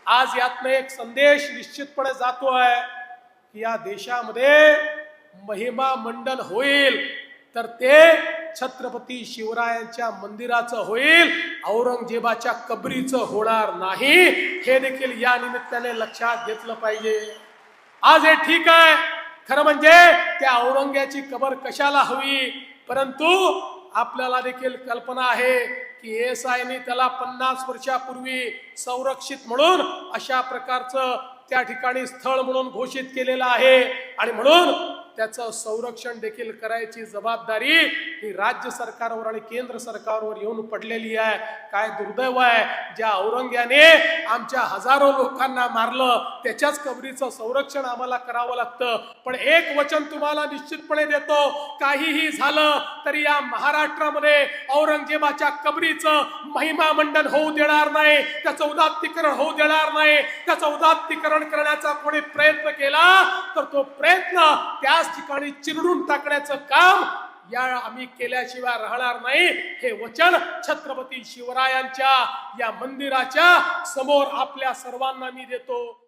आज यातनं एक संदेश निश्चितपणे जातोय की या देशामध्ये महिमा मंडन होईल तर ते छत्रपती शिवरायांच्या मंदिराचं होईल, औरंगजेबाच्या कबरीचं होणार नाही। हे देखील या निमित्ताने लक्षात घेतलं पाहिजे। आज हे ठीक आहे, खरं म्हणजे त्या औरंग्याची कबर कशाला हवी, परंतु आपल्याला देखील कल्पना आहे की एएसआयने त्याला 50 वर्षापूर्वी संरक्षित म्हणून अशा प्रकारचं त्या ठिकाणी स्थळ म्हणून घोषित केलेलं आहे आणि म्हणून त्याचं संरक्षण देखील करायची जबाबदारी ही राज्य सरकारवर आणि केंद्र सरकारवर येऊन पडलेली आहे। काय दुर्दैव आहे, ज्या औरंग्याने आमच्या हजारो लोकांना मारलं त्याच्याच कबरीचं संरक्षण आम्हाला करावं लागतं। पण एक वचन तुम्हाला निश्चितपणे देतो, काहीही झालं तरी या महाराष्ट्रामध्ये औरंगजेबाच्या कबरीचं महिमा मंडन होऊ देणार नाही, त्याचं उदात्तीकरण होऊ देणार नाही। त्याचं उदात्तीकरण करण्याचा कोणी प्रयत्न केला तर तो प्रयत्न त्याच ठिकाणी चिरडून टाकण्याचं काम या आम्ही केल्याशिवाय राहणार नाही। हे वचन छत्रपती शिवरायांच्या या मंदिराच्या समोर आपल्या सर्वांना मी देतो।